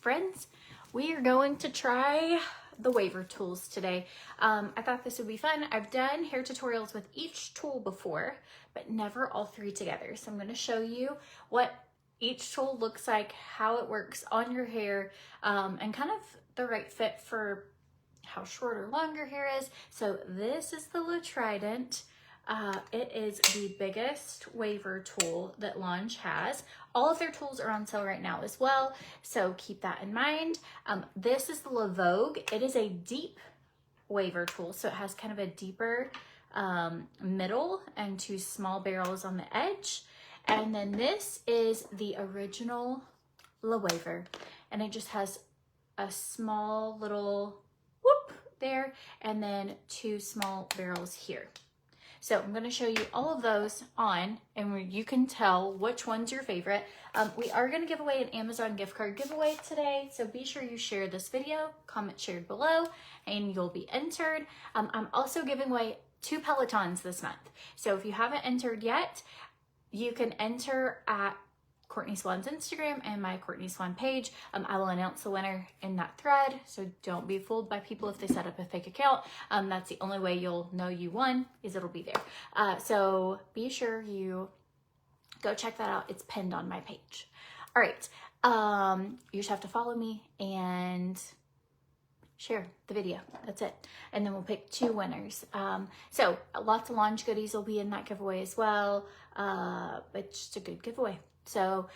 friends. We are going to try the waiver tools today. I thought this would be fun. I've done hair tutorials with each tool before, but never all three together. So I'm going to show you what each tool looks like, how it works on your hair, and kind of the right fit for how short or long your hair is. So this is the L Trident. It is the biggest waiver tool that Logue has. All of their tools are on sale right now as well, so keep that in mind. This is the Logue. It is a deep waiver tool, so it has kind of a deeper middle and two small barrels on the edge. And then this is the original waiver, and it just has a small little whoop there, and then two small barrels here. So I'm going to show you all of those on, and you can tell which one's your favorite. We are going to give away an Amazon gift card giveaway today, so be sure you share this video, comment shared below, and you'll be entered. I'm also giving away 2 Pelotons this month. So if you haven't entered yet, you can enter at CORTNEYSWANN's Instagram and my CORTNEYSWANN page. I will announce the winner in that thread, so don't be fooled by people if they set up a fake account. That's the only way you'll know you won, is it'll be there. So be sure you go check that out. It's pinned on my page. All right, you just have to follow me and share the video. That's it. And then we'll pick 2 winners. So lots of Logue goodies will be in that giveaway as well. But just a good giveaway. So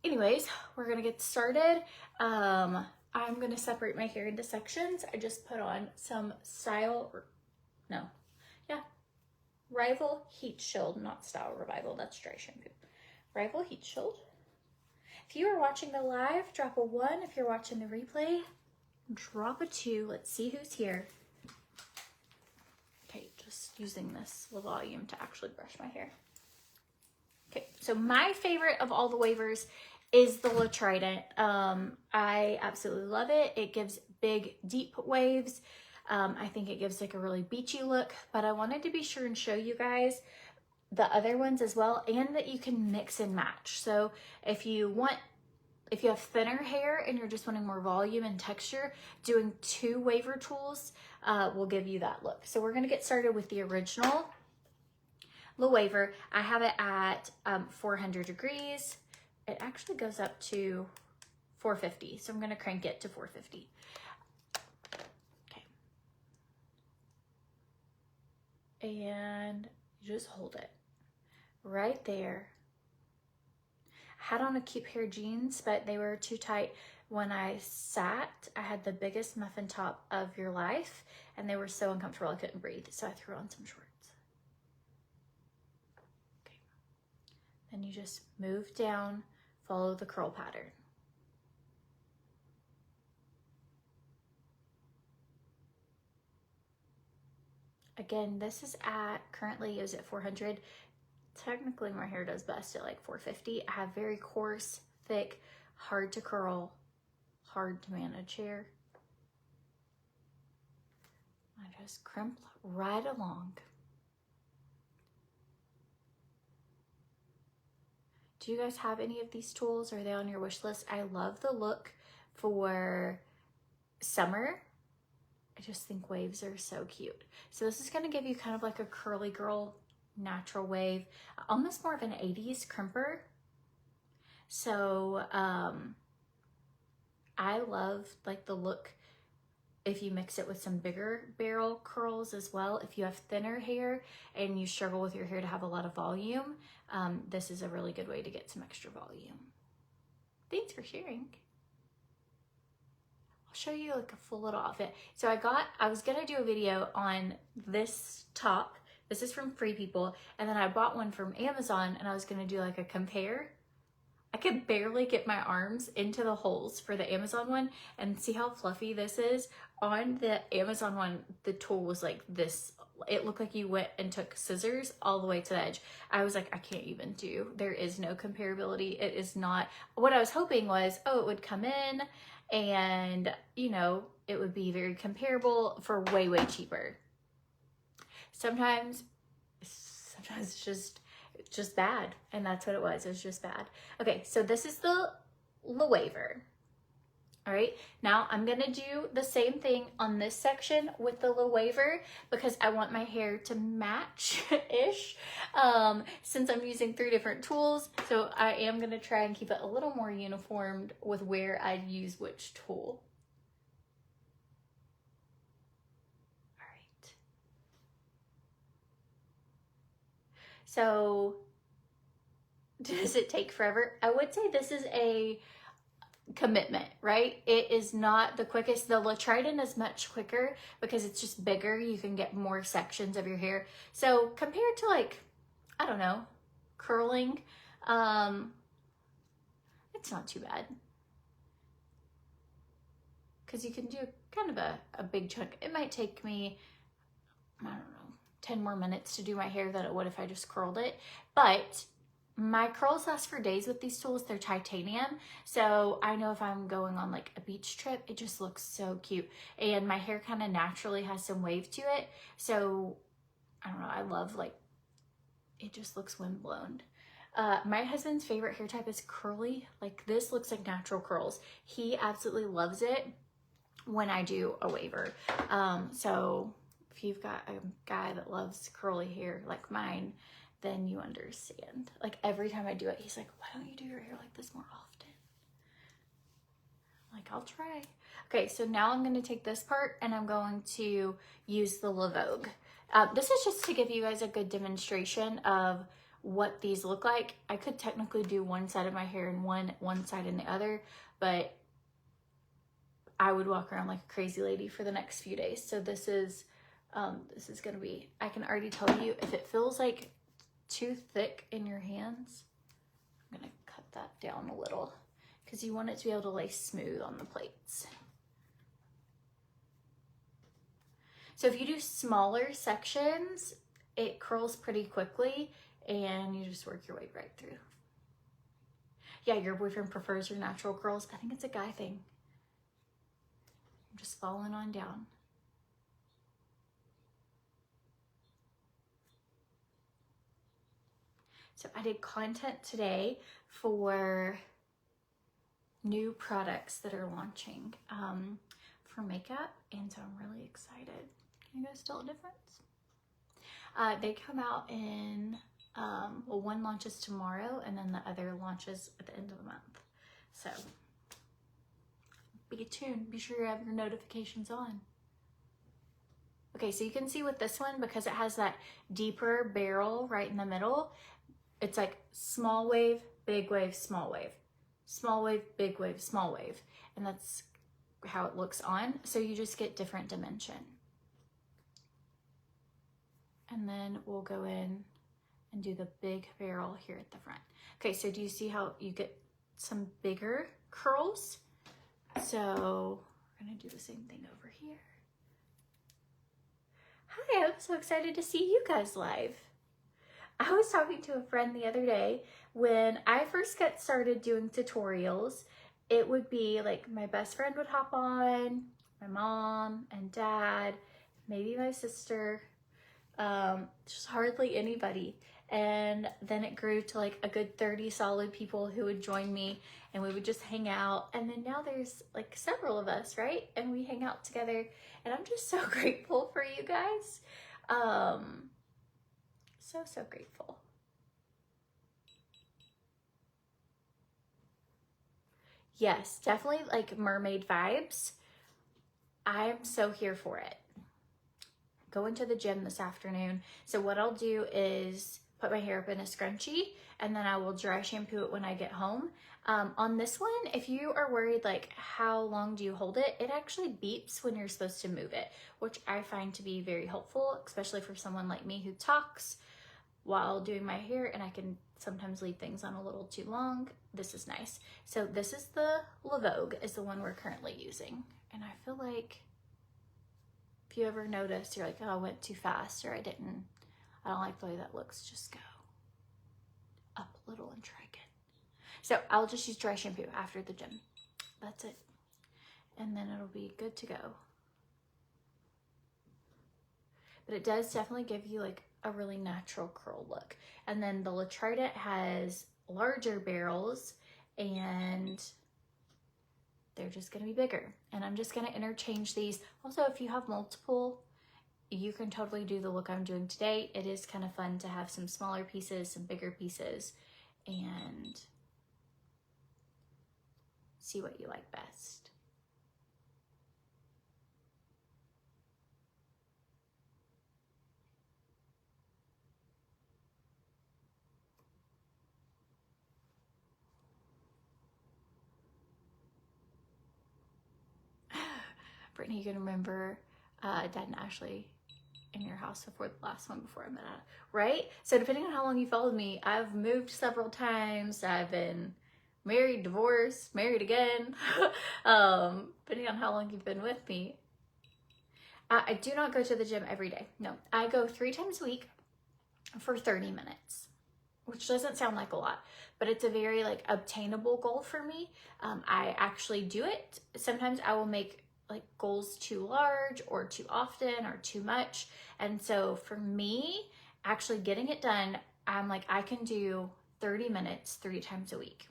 anyways, we're gonna get started. I'm gonna separate my hair into sections. I just put on some Rival Heat Shield, not Style Revival, that's dry shampoo. Rival Heat Shield. If you are watching the live, drop a 1. If you're watching the replay, drop a 2. Let's see who's here. Okay, just using this volume to actually brush my hair. Okay, so my favorite of all the waivers is the L Trident. I absolutely love it. It gives big, deep waves. I think it gives like a really beachy look, but I wanted to be sure and show you guys the other ones as well, and that you can mix and match. So if you have thinner hair and you're just wanting more volume and texture, doing 2 waiver tools will give you that look. So we're gonna get started with the original L waiver. I have it at 400 degrees. It actually goes up to 450, so I'm gonna crank it to 450. Okay. And you just hold it right there. I had on a cute pair of jeans, but they were too tight. When I sat, I had the biggest muffin top of your life, and they were so uncomfortable I couldn't breathe, so I threw on some shorts. Okay. Then you just move down, follow the curl pattern. Again, this is currently is at 400. Technically my hair does best at like 450. I have very coarse, thick, hard to curl, hard to manage hair. I just crimp right along. Do you guys have any of these tools? Are they on your wish list? I love the look for summer. I just think waves are so cute. So this is gonna give you kind of like a curly girl natural wave, almost more of an 80s crimper. So I love like the look if you mix it with some bigger barrel curls as well. If you have thinner hair and you struggle with your hair to have a lot of volume, this is a really good way to get some extra volume. Thanks for sharing. I'll show you like a full little outfit. So I was gonna do a video on this top. This is from Free People, and then I bought one from Amazon, and I was gonna do like a compare. I could barely get my arms into the holes for the Amazon one, and see how fluffy this is. On the Amazon one, the tool was like this. It looked like you went and took scissors all the way to the edge. I was like, I can't even do. There is no comparability. It is not. What I was hoping was, oh, it would come in and, you know, it would be very comparable for way, way cheaper. Sometimes it's just bad, and that's what it was. It was just bad. Okay, so this is the L waiver. All right, now I'm gonna do the same thing on this section with the little waiver because I want my hair to match-ish since I'm using 3 different tools. So I am gonna try and keep it a little more uniformed with where I use which tool. All right. So does it take forever? I would say this is a commitment, right? It is not the quickest. The L Trident is much quicker because it's just bigger. You can get more sections of your hair. So compared to like, I don't know, curling, it's not too bad. Because you can do kind of a big chunk. It might take me, I don't know, 10 more minutes to do my hair than it would if I just curled it. But my curls last for days with these tools. They're titanium. So I know if I'm going on like a beach trip, it just looks so cute. And my hair kind of naturally has some wave to it. So I don't know, I love like, it just looks windblown. My husband's favorite hair type is curly. Like this looks like natural curls. He absolutely loves it when I do a waiver. So if you've got a guy that loves curly hair like mine, then you understand. Like every time I do it, he's like, why don't you do your hair like this more often? I'm like, I'll try. Okay, so now I'm gonna take this part and I'm going to use the Logue. This is just to give you guys a good demonstration of what these look like. I could technically do one side of my hair and one side and the other, but I would walk around like a crazy lady for the next few days. So this is gonna be, I can already tell you if it feels like too thick in your hands, I'm gonna cut that down a little because you want it to be able to lay smooth on the plates. So if you do smaller sections, it curls pretty quickly and you just work your way right through. Yeah, your boyfriend prefers your natural curls. I think it's a guy thing. I'm just following on down. So I did content today for new products that are launching for makeup, and so I'm really excited. Can you guys tell a difference? They come out in, well, one launches tomorrow and then the other launches at the end of the month. So be tuned, be sure you have your notifications on. Okay, so you can see with this one, because it has that deeper barrel right in the middle, it's like small wave, big wave, small wave, small wave, big wave, small wave. And that's how it looks on. So you just get different dimension. And then we'll go in and do the big barrel here at the front. Okay, so do you see how you get some bigger curls? So we're gonna do the same thing over here. Hi, I'm so excited to see you guys live. I was talking to a friend the other day. When I first got started doing tutorials, it would be like my best friend would hop on, my mom and dad, maybe my sister, just hardly anybody. And then it grew to like a good 30 solid people who would join me and we would just hang out. And then now there's like several of us, right? And we hang out together and I'm just so grateful for you guys. So grateful. Yes, definitely like mermaid vibes. I'm so here for it. Going to the gym this afternoon. So what I'll do is put my hair up in a scrunchie and then I will dry shampoo it when I get home. On this one, if you are worried like how long do you hold it, it actually beeps when you're supposed to move it, which I find to be very helpful, especially for someone like me who talks while doing my hair and I can sometimes leave things on a little too long. This is nice. So this is the Logue, is the one we're currently using. And I feel like if you ever notice, you're like, oh, I went too fast or I don't like the way that looks, just go up a little and try again. So I'll just use dry shampoo after the gym. That's it. And then it'll be good to go. But it does definitely give you like a really natural curl look. And then the L Trident has larger barrels and they're just gonna be bigger. And I'm just gonna interchange these. Also, if you have multiple, you can totally do the look I'm doing today. It is kind of fun to have some smaller pieces, some bigger pieces, and see what you like best. Brittany, you can remember Dad and Ashley in your house before the last one before I met out, right? So depending on how long you followed me, I've moved several times. I've been married, divorced, married again, depending on how long you've been with me. I do not go to the gym every day. No, I go 3 times a week for 30 minutes, which doesn't sound like a lot, but it's a very like obtainable goal for me. I actually do it. Sometimes I will make like goals too large or too often or too much. And so for me, actually getting it done, I'm like, I can do 30 minutes 3 times a week.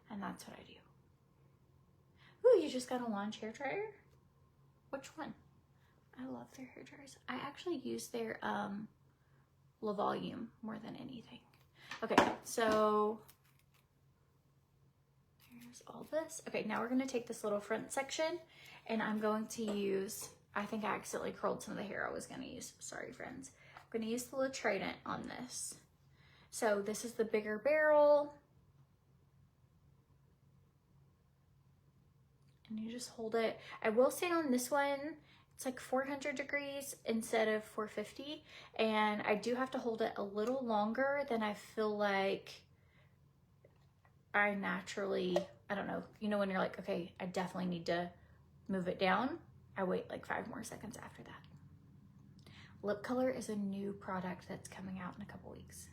And that's what I do. Ooh, you just got a launch hair dryer? Which one? I love their hair dryers. I actually use their La Volume more than anything. Okay, so here's all this. Okay, now we're gonna take this little front section and I'm going to use, I think I accidentally curled some of the hair I was gonna use. Sorry, friends. I'm gonna use the L Trident on this. So this is the bigger barrel. And you just hold it. I will say on this one, it's like 400 degrees instead of 450. And I do have to hold it a little longer than I feel like I naturally, I don't know, you know when you're like, okay, I definitely need to move it down. I wait like 5 more seconds after that. Lip color is a new product that's coming out in a couple weeks.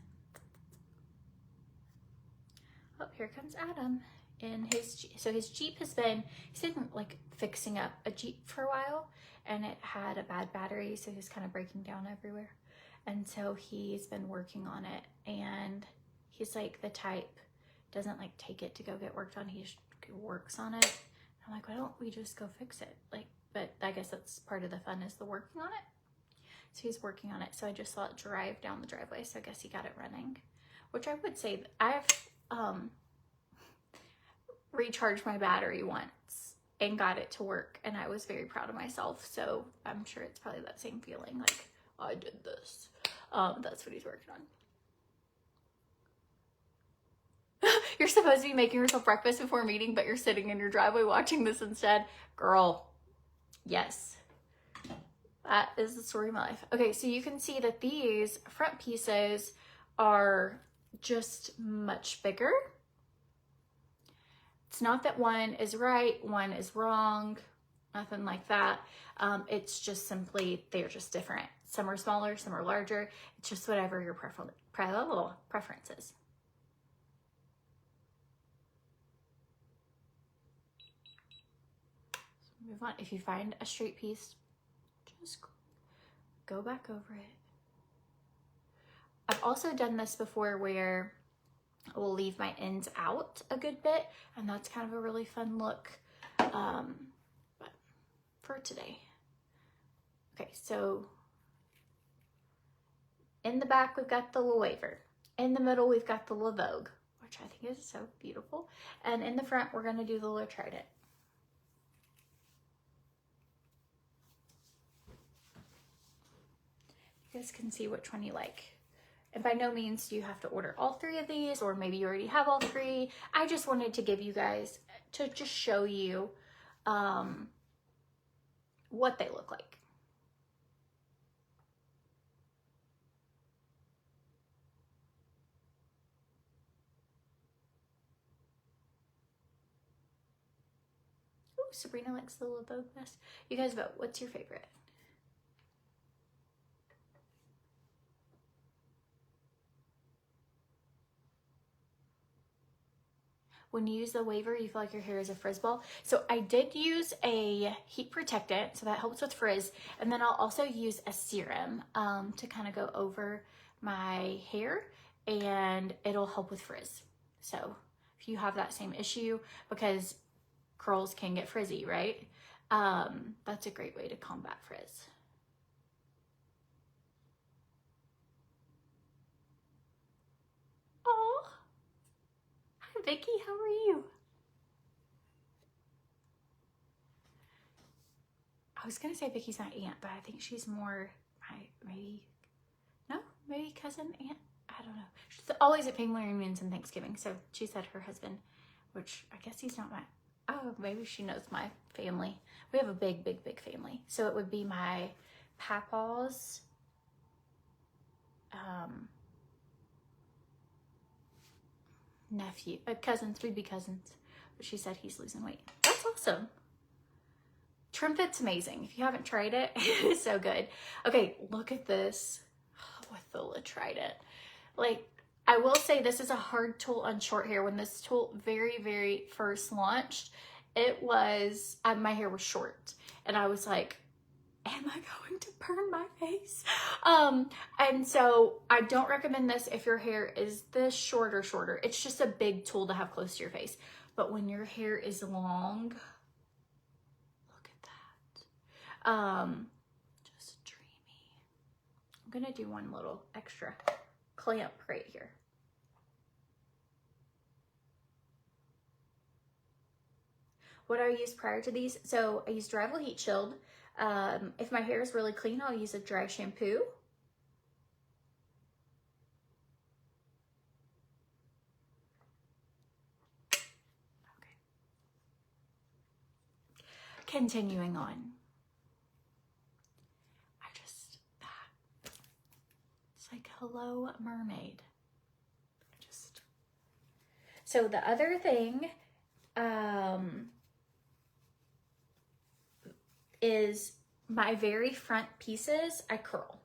Oh, here comes Adam in his Jeep. So his Jeep has been, he's been like fixing up a Jeep for a while and it had a bad battery. So he's kind of breaking down everywhere. And so he's been working on it and he's like the type, doesn't like take it to go get worked on. He just works on it. I'm like, why don't we just go fix it? Like, but I guess that's part of the fun is the working on it. So he's working on it. So I just saw it drive down the driveway. So I guess he got it running, which I would say that I've recharged my battery once and got it to work. And I was very proud of myself. So I'm sure it's probably that same feeling like, oh, I did this. That's what he's working on. You're supposed to be making yourself breakfast before a meeting, but you're sitting in your driveway watching this instead. Girl, yes. That is the story of my life. Okay, so you can see that these front pieces are just much bigger. It's not that one is right, one is wrong, nothing like that. It's just simply, they're just different. Some are smaller, some are larger. It's just whatever your preference is. Move on. If you find a straight piece, just go back over it. I've also done this before where I will leave my ends out a good bit, and that's kind of a really fun look but for today. Okay, so in the back we've got the waiver. In the middle we've got the Logue, which I think is so beautiful. And in the front we're going to do the L Trident. You guys can see which one you like. And by no means do you have to order all 3 of these, or maybe you already have all 3. I just wanted to give you guys, to just show you what they look like. Ooh, Sabrina likes the little Vogue vest. You guys vote. What's your favorite? When you use the waiver, you feel like your hair is a frizz ball. So I did use a heat protectant, so that helps with frizz. And then I'll also use a serum to kind of go over my hair, and it'll help with frizz. So if you have that same issue, because curls can get frizzy, right? That's a great way to combat frizz. Oh, hi Vicky, how are you? I was gonna say Vicky's my aunt, but I think she's more maybe cousin, aunt. I don't know. She's always at family reunions and Thanksgiving. So she said her husband, which I guess he's not my, oh, maybe she knows my family. We have a big, big, big family. So it would be my papa's nephew, cousins, we'd be cousins. But she said he's losing weight. That's awesome. TRIMFIT's amazing. If you haven't tried it, it is so good. Okay, look at this with the L Trident. Like, I will say this is a hard tool on short hair. When this tool very, very first launched, it was, my hair was short. And I was like, am I going to burn my face? And so I don't recommend this if your hair is this short or shorter. It's just a big tool to have close to your face. But when your hair is long, look at that. Just dreamy. I'm gonna do one little extra clamp right here. What do I use prior to these? So I use Dryable Heat Shield. If my hair is really clean, I'll use a dry shampoo. Okay. Continuing on. It's like, hello, mermaid. So the other thing is my very front pieces, I curl.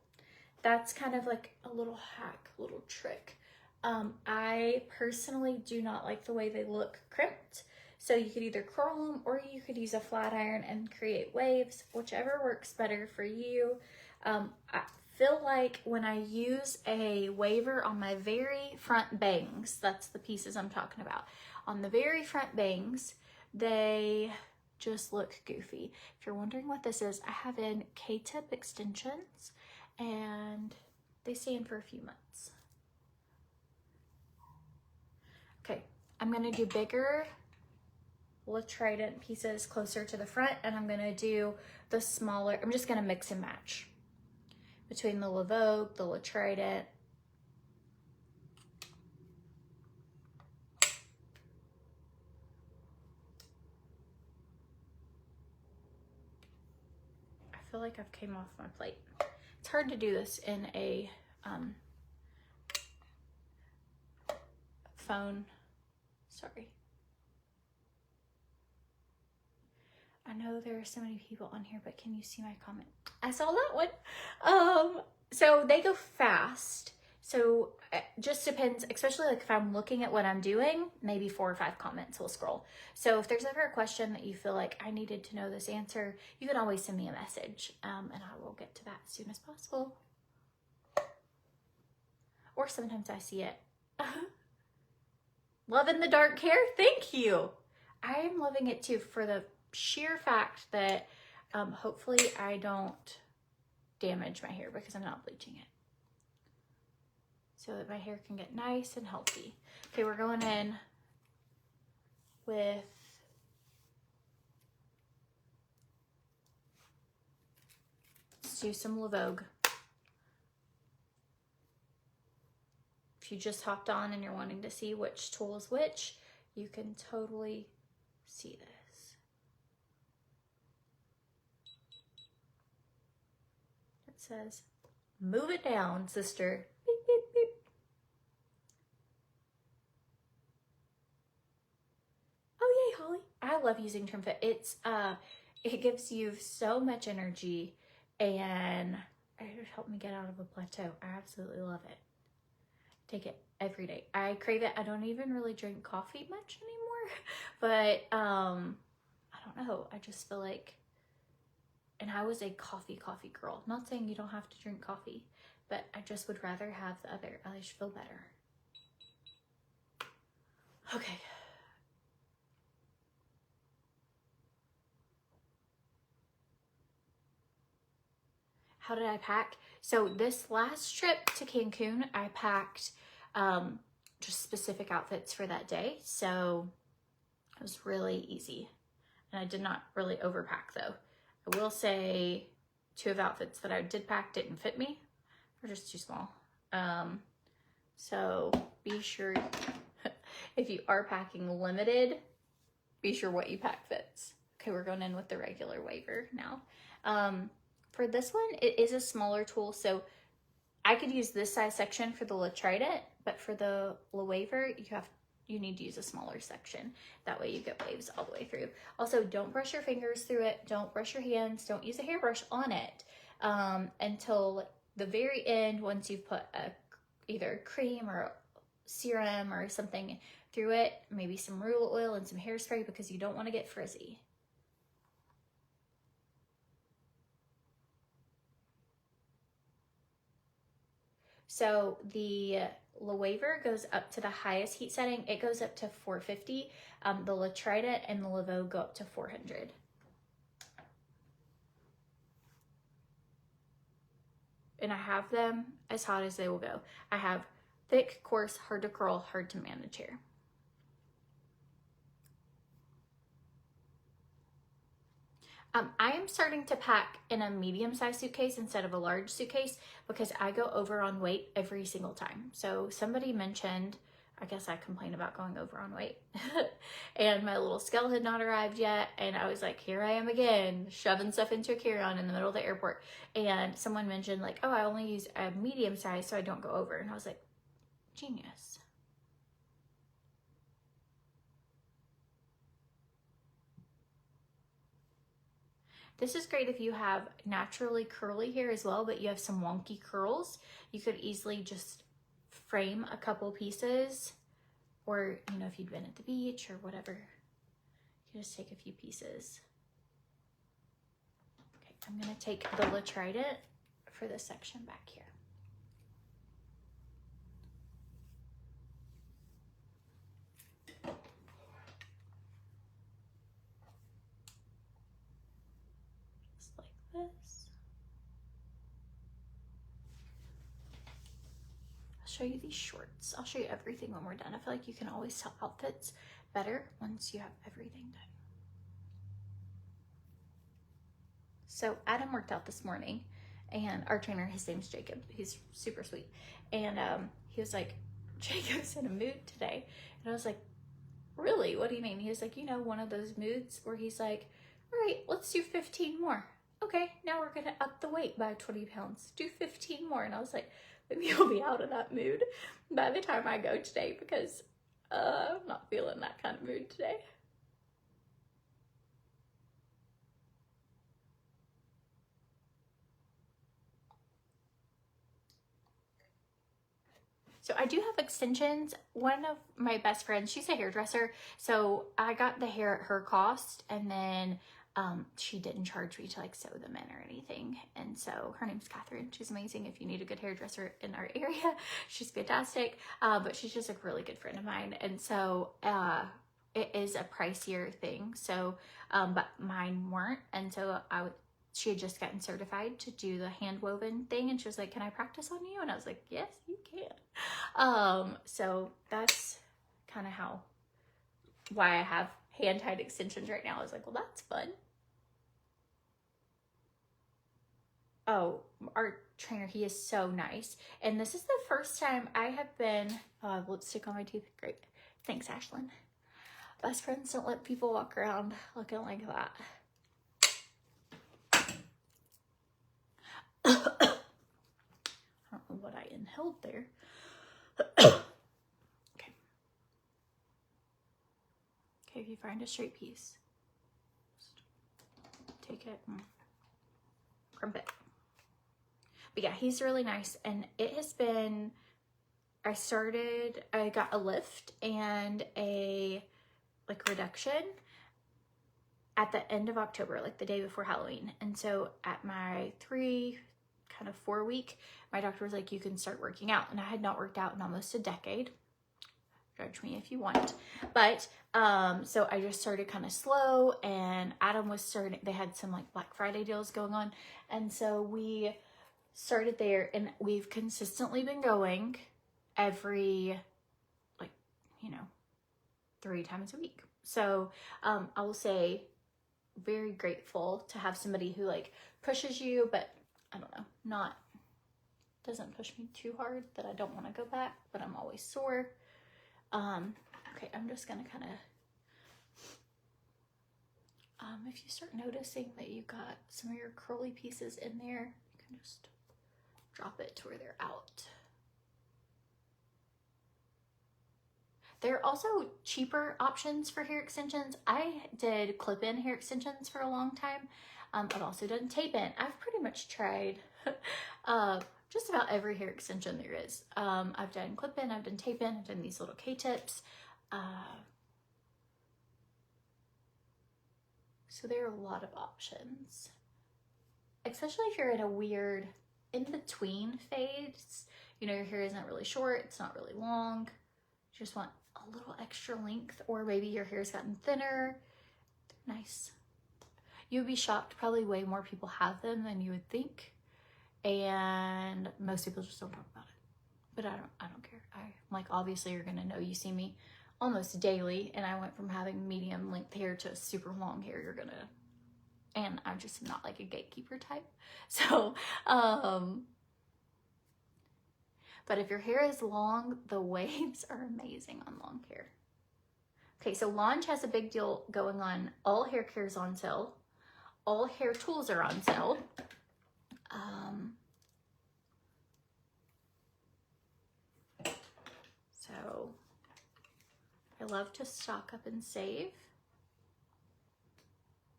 That's kind of like a little hack, little trick. I personally do not like the way they look crimped. So you could either curl them or you could use a flat iron and create waves, whichever works better for you. I feel like when I use a waiver on my very front bangs, that's the pieces I'm talking about. On the very front bangs, they just look goofy. If you're wondering what this is, I have in K-tip extensions and they stay in for a few months. Okay, I'm gonna do bigger L Trident pieces closer to the front, and I'm gonna do the smaller, I'm just gonna mix and match between the Logue, the L Trident. I feel like I've came off my plate. It's hard to do this in a phone. Sorry. I know there are so many people on here, but can you see my comment? I saw that one. So they go fast. So it just depends, especially like if I'm looking at what I'm doing, maybe 4 or 5 comments will scroll. So if there's ever a question that you feel like I needed to know this answer, you can always send me a message and I will get to that as soon as possible. Or sometimes I see it. Loving the dark hair? Thank you. I am loving it too for the sheer fact that hopefully I don't damage my hair because I'm not bleaching it. So that my hair can get nice and healthy. Okay, we're going in with let's do some Logue. If you just hopped on and you're wanting to see which tool is which, you can totally see this. It says, move it down, sister. Beep, beep, beep. Oh, yay, Holly. I love using TRIMFIT. It gives you so much energy and it helped me get out of a plateau. I absolutely love it. Take it every day. I crave it. I don't even really drink coffee much anymore, but I don't know. I just feel like, and I was a coffee girl. Not saying you don't have to drink coffee, but I just would rather have the other. I just feel better. Okay. how did I pack? So this last trip to Cancun, I packed just specific outfits for that day. So it was really easy. And I did not really overpack though. I will say 2 of the outfits that I did pack didn't fit me. They're just too small. So be sure if you are packing limited, be sure what you pack fits. Okay, we're going in with the regular waiver now. For this one, it is a smaller tool, so I could use this size section for the L Trident, but for the waiver, you need to use a smaller section. That way you get waves all the way through. Also, don't brush your fingers through it. Don't brush your hands. Don't use a hairbrush on it until the very end, once you've put either cream or serum or something through it, maybe some root oil and some hairspray, because you don't want to get frizzy. So the waiver goes up to the highest heat setting. It goes up to 450. The L Trident and the Vogue go up to 400. And I have them as hot as they will go. I have thick, coarse, hard to curl, hard to manage hair. I am starting to pack in a medium-sized suitcase instead of a large suitcase because I go over on weight every single time. So somebody mentioned, I guess I complained about going over on weight and my little scale had not arrived yet. And I was like, here I am again, shoving stuff into a carry-on in the middle of the airport. And someone mentioned like, oh, I only use a medium size so I don't go over. And I was like, genius. This is great if you have naturally curly hair as well, but you have some wonky curls. You could easily just frame a couple pieces, or, you know, if you'd been at the beach or whatever, you just take a few pieces. Okay, I'm gonna take the L Trident for this section back here. This. I'll show you these shorts. I'll show you everything when we're done. I feel like you can always tell outfits better once you have everything done. So Adam worked out this morning, and our trainer, his name's Jacob. He's super sweet. And he was like, Jacob's in a mood today. And I was like, really? What do you mean? He was like, you know, one of those moods where he's like, all right, let's do 15 more. Okay, now we're gonna up the weight by 20 pounds. Do 15 more. And I was like, maybe you'll be out of that mood by the time I go today, because I'm not feeling that kind of mood today. So I do have extensions. One of my best friends, she's a hairdresser, so I got the hair at her cost, and then she didn't charge me to like sew them in or anything. And so her name's Catherine. She's amazing. If you need a good hairdresser in our area, she's fantastic. But she's just a really good friend of mine. And so it is a pricier thing. So, but mine weren't. And so she had just gotten certified to do the hand woven thing. And she was like, can I practice on you? And I was like, yes, you can. So that's kind of why I have hand-tied extensions right now. I was like, well, that's fun. Oh, our trainer, he is so nice. And this is the first time I have been, lipstick on my teeth. Great. Thanks, Ashlyn. Best friends don't let people walk around looking like that. I don't know what I inhaled there. Okay. Okay, if you find a straight piece, take it and crimp it. But yeah, he's really nice. And it has been, I got a lift and a reduction at the end of October, like the day before Halloween. And so at my 4 week, my doctor was like, you can start working out. And I had not worked out in almost a decade. Judge me if you want. But so I just started kind of slow, and Adam was starting, they had some like Black Friday deals going on. And so we started there, and we've consistently been going every, like, you know, 3 times a week. So I will say very grateful to have somebody who like pushes you, but I don't know, doesn't push me too hard that I don't want to go back, but I'm always sore. Okay, I'm just gonna kind of, if you start noticing that you got some of your curly pieces in there, you can just drop it to where they're out. There are also cheaper options for hair extensions. I did clip-in hair extensions for a long time. I've also done tape-in. I've pretty much tried just about every hair extension there is. I've done clip-in, I've done tape-in, I've done these little K-tips. So there are a lot of options, especially if you're in a weird in-between phase. You know, your hair isn't really short, it's not really long. You just want a little extra length, or maybe your hair's gotten thinner. They're nice. You would be shocked, probably way more people have them than you would think. And most people just don't talk about it. But I don't care. I'm like, obviously you're gonna know. You see me almost daily, and I went from having medium length hair to super long hair. And I'm just not like a gatekeeper type. So, but if your hair is long, the waves are amazing on long hair. Okay, so Logue has a big deal going on. All hair care is on sale. All hair tools are on sale. So I love to stock up and save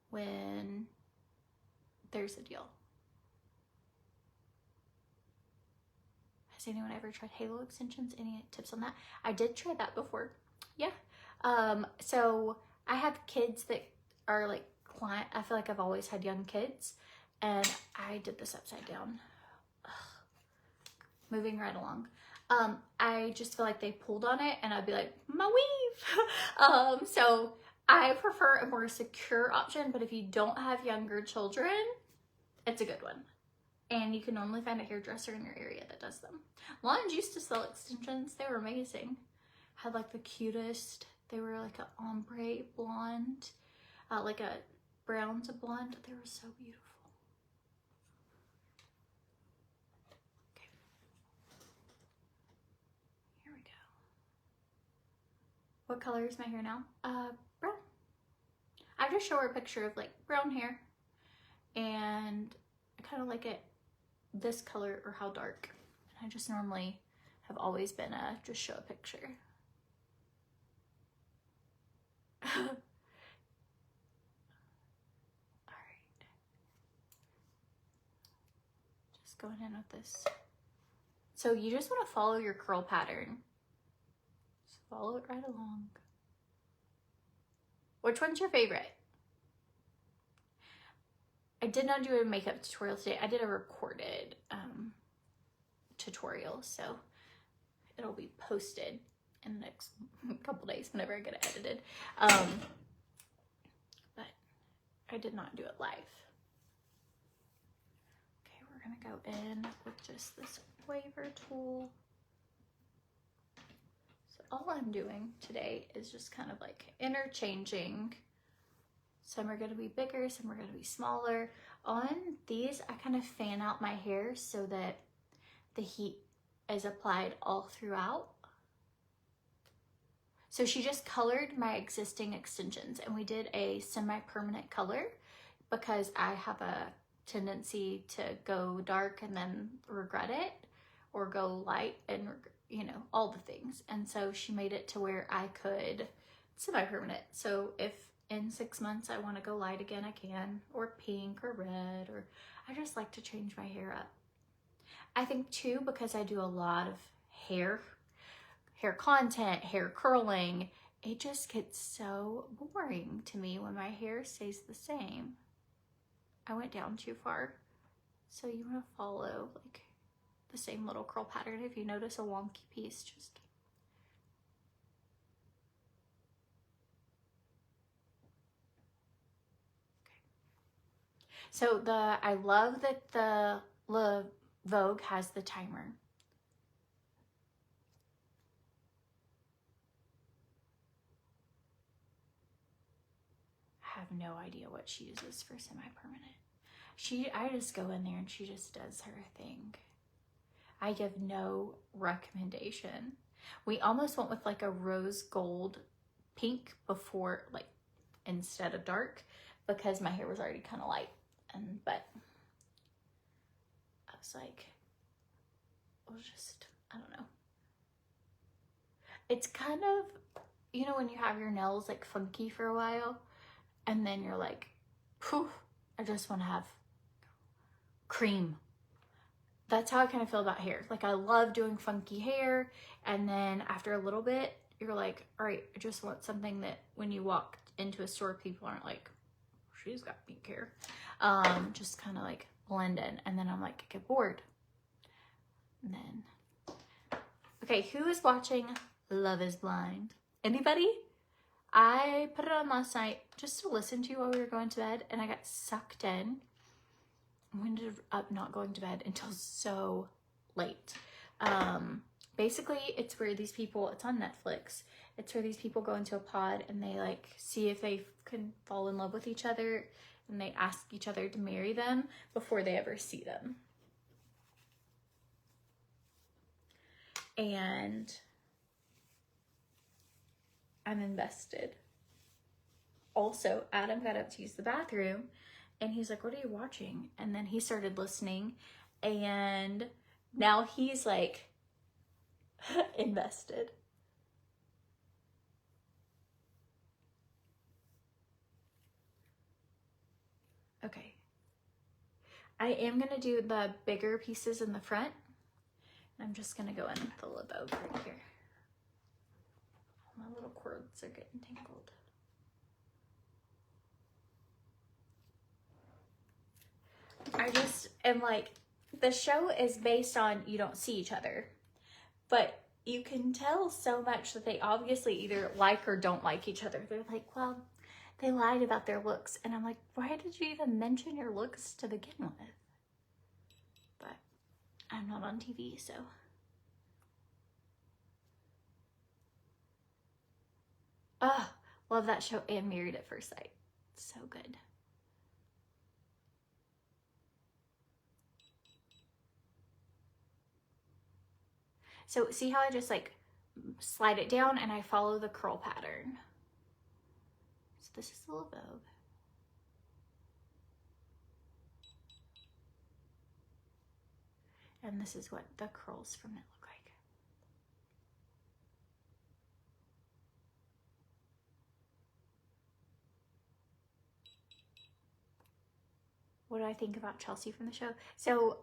when there's a deal. Has anyone ever tried halo extensions? Any tips on that? I did try that before. Yeah. So I have kids that are like client. I feel like I've always had young kids, and I did this upside down. Ugh. Moving right along. I just feel like they pulled on it, and I'd be like, my weave. So I prefer a more secure option, but if you don't have younger children, it's a good one. And you can normally find a hairdresser in your area that does them. Logue used to sell extensions. They were amazing. Had like the cutest, they were like an ombre blonde, like a brown to blonde. They were so beautiful. Okay. Here we go. What color is my hair now? Brown. I just show her a picture of like brown hair, and I kind of like it this color or how dark. And I just normally have always been just show a picture. All right. Just going in with this. So you just want to follow your curl pattern. Just follow it right along. Which one's your favorite? I did not do a makeup tutorial today. I did a recorded tutorial, so it'll be posted in the next couple days whenever I get it edited. But I did not do it live. Okay, we're gonna go in with just this waiver tool. So all I'm doing today is just kind of like interchanging. Some are going to be bigger, some are going to be smaller. On these, I kind of fan out my hair so that the heat is applied all throughout. So she just colored my existing extensions, and we did a semi-permanent color because I have a tendency to go dark and then regret it, or go light and, you know, all the things. And so she made it to where I could semi-permanent. So if in 6 months I want to go light again, I can, or pink or red, or I just like to change my hair up. I think too, because I do a lot of hair content, hair curling, it just gets so boring to me when my hair stays the same. I went down too far. So you want to follow like the same little curl pattern. If you notice a wonky piece, just so I love that the Vogue has the timer. I have no idea what she uses for semi-permanent. I just go in there and she just does her thing. I give no recommendation. We almost went with like a rose gold pink before, like instead of dark, because my hair was already kind of light. But I was like, we'll just, I don't know. It's kind of, you know, when you have your nails like funky for a while and then you're like, phew, I just want to have cream. That's how I kind of feel about hair. Like I love doing funky hair, and then after a little bit, you're like, all right, I just want something that when you walk into a store, people aren't like, she's got pink hair. Just kind of like blend in, and then I'm like, I get bored. And then, okay, who is watching Love is Blind? Anybody? I put it on last night just to listen to while we were going to bed, and I got sucked in. I ended up not going to bed until so late. Basically, it's where these people, it's on Netflix, it's where these people go into a pod and they like see if they can fall in love with each other, and they ask each other to marry them before they ever see them. And I'm invested. Also, Adam got up to use the bathroom and he's like, what are you watching? And then he started listening, and now he's like invested. Okay. I am going to do the bigger pieces in the front. I'm just going to go in with the Logue right here. My little cords are getting tangled. I just am like, the show is based on you don't see each other, but you can tell so much that they obviously either like or don't like each other. They're like, well, they lied about their looks. And I'm like, why did you even mention your looks to begin with? But I'm not on TV, so. Oh, love that show and Married at First Sight. So good. So see how I just like slide it down and I follow the curl pattern. So this is the Logue. And this is what the curls from it look like. What do I think about Chelsea from the show? So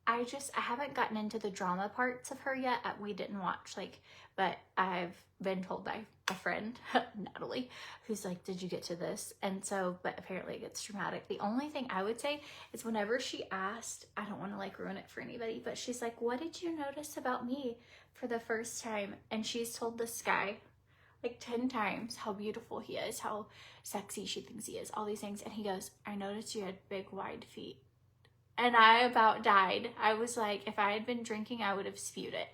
I haven't gotten into the drama parts of her yet. We didn't watch, like, but I've been told by a friend, Natalie, who's like, did you get to this? And so, but apparently it gets dramatic. The only thing I would say is whenever she asked, I don't want to like ruin it for anybody, but she's like, what did you notice about me for the first time? And she's told this guy like 10 times how beautiful he is, how sexy she thinks he is, all these things. And he goes, I noticed you had big, wide feet. And I about died. I was like, if I had been drinking, I would have spewed it.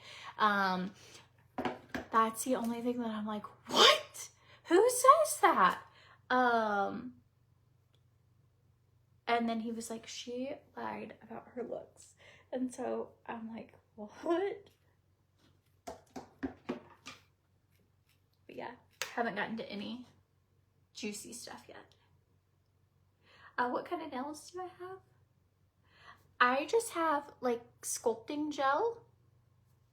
That's the only thing that I'm like, what? Who says that? And then he was like, she lied about her looks. And so I'm like, what? But yeah, haven't gotten to any juicy stuff yet. What kind of nails do I have? I just have like sculpting gel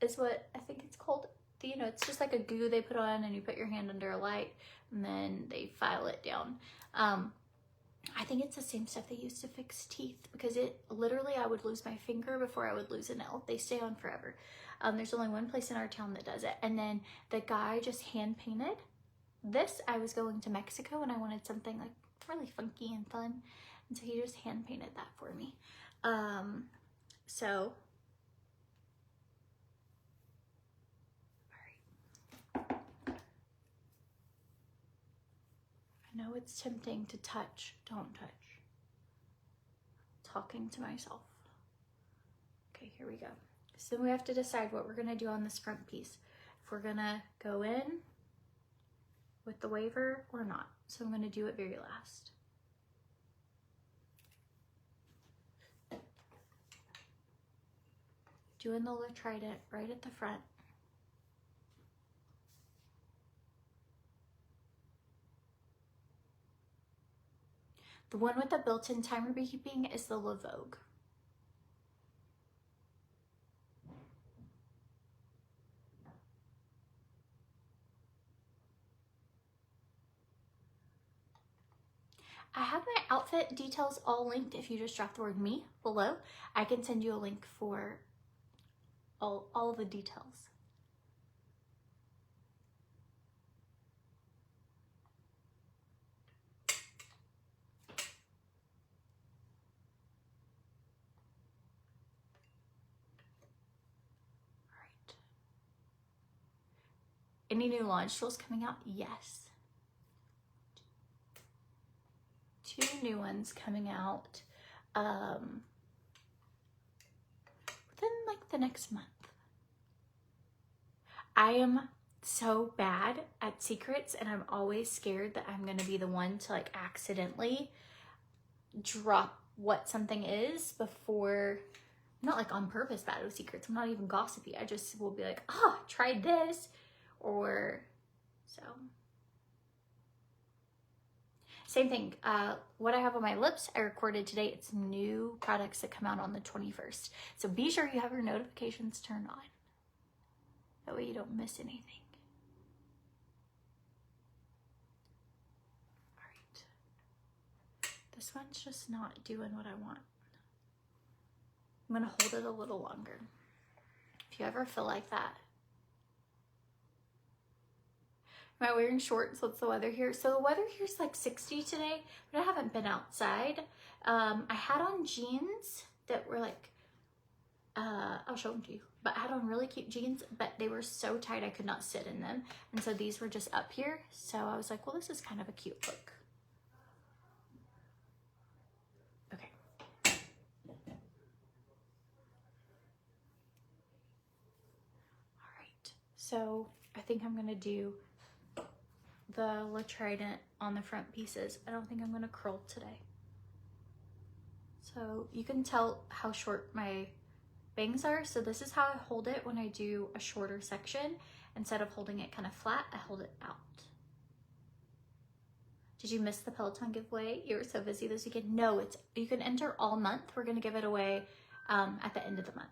is what I think it's called. You know, it's just like a goo they put on and you put your hand under a light and then they file it down. I think it's the same stuff they use to fix teeth, because it literally, I would lose my finger before I would lose a nail. They stay on forever. There's only one place in our town that does it. And then the guy just hand painted this. I was going to Mexico and I wanted something like really funky and fun. And so he just hand painted that for me. So, all right. I know it's tempting to touch, don't touch. Talking to myself. Okay, here we go. So we have to decide what we're gonna do on this front piece. If we're gonna go in with the waiver or not. So I'm gonna do it very last. Doing the L Trident right at the front. The one with the built-in timer beeping is the Logue. I have my outfit details all linked. If you just drop the word me below, I can send you a link for all the details. All right. Any new launch tools coming out? Yes. 2 new ones coming out within like the next month. I am so bad at secrets, and I'm always scared that I'm gonna be the one to like accidentally drop what something is before. I'm not like on purpose bad with secrets. I'm not even gossipy. I just will be like, oh, tried this, or so. Same thing, what I have on my lips, I recorded today. It's new products that come out on the 21st. So be sure you have your notifications turned on. That way you don't miss anything. All right. This one's just not doing what I want. I'm gonna hold it a little longer. If you ever feel like that. Am I wearing shorts? What's the weather here? So the weather here is like 60 today, but I haven't been outside. I had on jeans that were like, I'll show them to you, but I had on really cute jeans, but they were so tight I could not sit in them. And so these were just up here. So I was like, well, this is kind of a cute look. Okay. All right. So I think I'm gonna do the L Trident on the front pieces. I don't think I'm gonna curl today. So you can tell how short my bangs are. So this is how I hold it when I do a shorter section. Instead of holding it kind of flat, I hold it out. Did you miss the Peloton giveaway? You were so busy this weekend. No, you can enter all month. We're gonna give it away at the end of the month.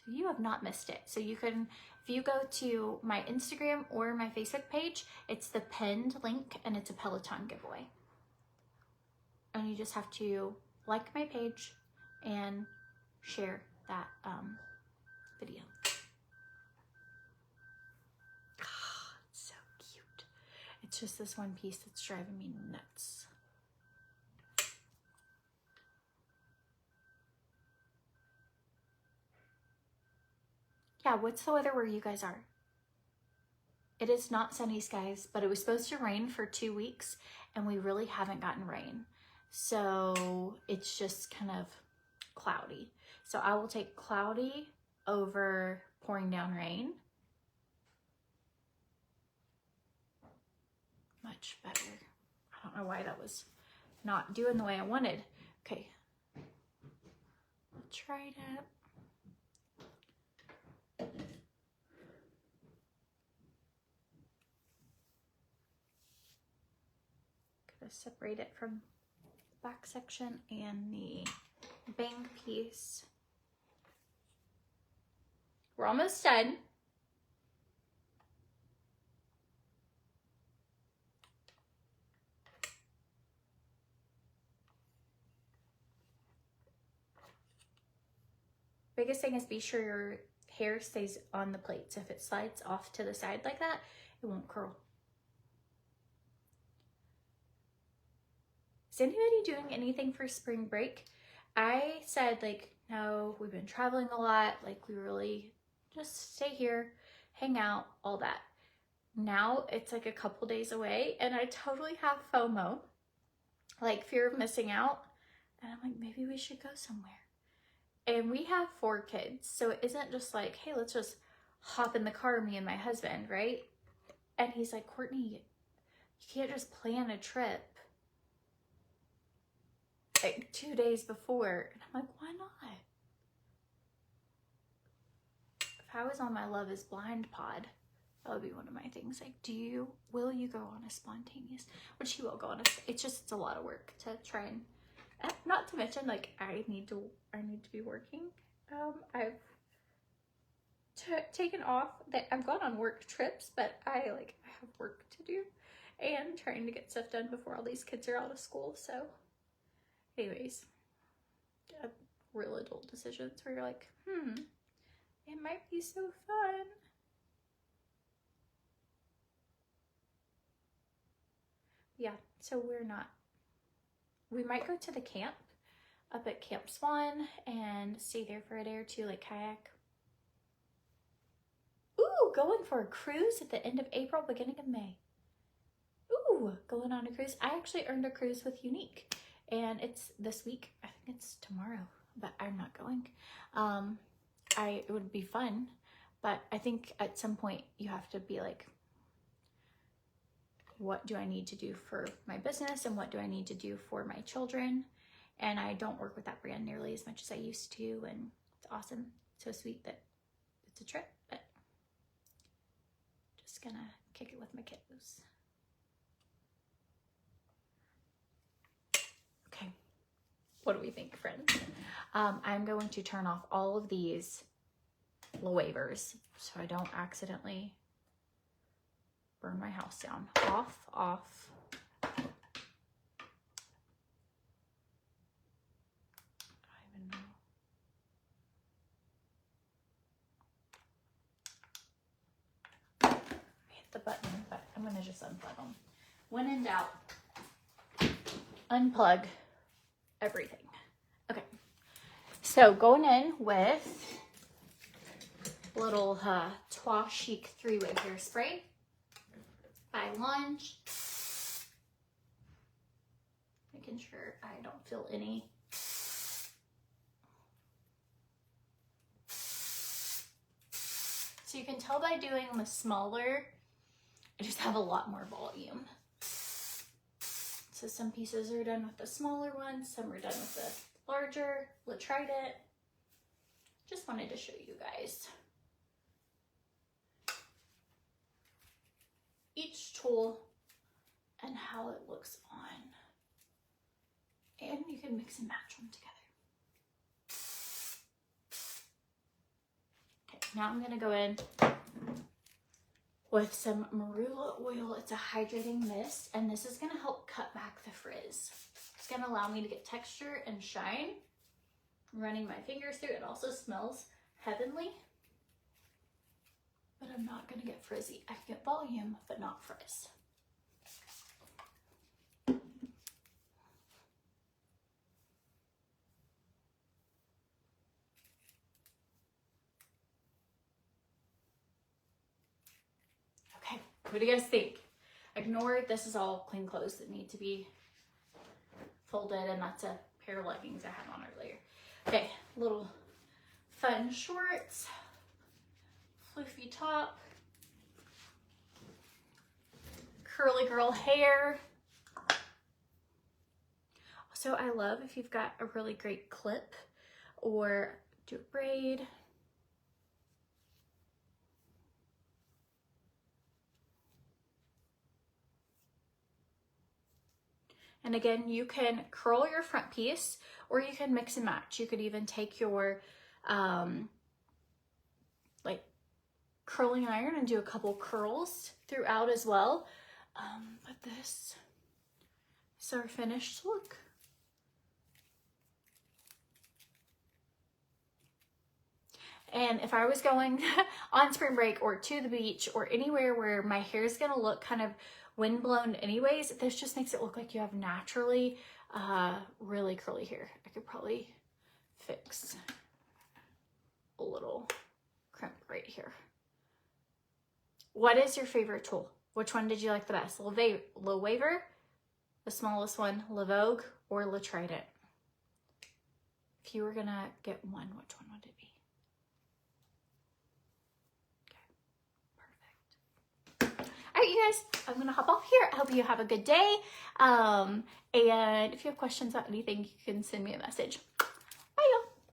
So you have not missed it. So you can, if you go to my Instagram or my Facebook page, it's the pinned link and it's a Peloton giveaway. And you just have to like my page and share that video. Oh, it's so cute. It's just this one piece that's driving me nuts. Yeah, what's the weather where you guys are? It is not sunny skies, but it was supposed to rain for 2 weeks and we really haven't gotten rain. So it's just kind of cloudy. So I will take cloudy over pouring down rain. Much better. I don't know why that was not doing the way I wanted. Okay. I'll try that. Gotta separate it from the back section and the bang piece. We're almost done. Biggest thing is be sure your hair stays on the plate. So if it slides off to the side like that, it won't curl. Is anybody doing anything for spring break? I said like, no, we've been traveling a lot. Like we really just stay here, hang out, all that. Now it's like a couple days away and I totally have FOMO, like fear of missing out. And I'm like, maybe we should go somewhere. And we have 4 kids, so it isn't just like, hey, let's just hop in the car, me and my husband, right? And he's like, Courtney, you can't just plan a trip like 2 days before. And I'm like, why not? If I was on my Love is Blind pod, that would be one of my things. Like, will you go on a spontaneous, which he will go on it's a lot of work to try and, not to mention, like, I need to be working. I've taken off, I've gone on work trips, but I have work to do and trying to get stuff done before all these kids are out of school. So anyways, real adult decisions where you're like, it might be so fun. Yeah, so we might go to the camp up at Camp Swan and stay there for a day or two, like kayak. Ooh, going for a cruise at the end of April, beginning of May. Ooh, going on a cruise. I actually earned a cruise with Unique, and it's this week. I think it's tomorrow, but I'm not going. It would be fun, but I think at some point you have to be like, what do I need to do for my business and what do I need to do for my children? And I don't work with that brand nearly as much as I used to, and it's awesome. So sweet that it's a trip, but just gonna kick it with my kiddos. Okay, what do we think, friends? I'm going to turn off all of these waivers so I don't accidentally burn my house down. Off, off. I don't even know. I hit the button, but I'm gonna just unplug them. When in doubt, unplug everything. Okay, so going in with little Trois Chic 3-way hairspray by Lunge. Making sure I don't feel any. So you can tell by doing them smaller, I just have a lot more volume. So some pieces are done with the smaller ones, some are done with the larger L Trident. Just wanted to show you guys each tool and how it looks on. And you can mix and match them together. Okay, now I'm gonna go in with some marula oil. It's a hydrating mist, and this is gonna help cut back the frizz. It's gonna allow me to get texture and shine. Running my fingers through it also smells heavenly, but I'm not gonna get frizzy. I can get volume, but not frizz. Okay, what do you guys think? Ignore it. This is all clean clothes that need to be folded, and that's a pair of leggings I had on earlier. Okay, little fun shorts, floofy top, curly girl hair. So I love if you've got a really great clip or do a braid. And again, you can curl your front piece or you can mix and match. You could even take your like curling iron and do a couple curls throughout as well. But this is our finished look. And if I was going on spring break or to the beach or anywhere where my hair is gonna look kind of windblown anyways, this just makes it look like you have naturally really curly hair. I could probably fix a little crimp right here. What is your favorite tool? Which one did you like the best? Logue, the smallest one, Logue, or L Trident? if you were gonna get one, which one would it be? Okay, perfect. All right, you guys, I'm gonna hop off here. I hope you have a good day. And if you have questions about anything, you can send me a message.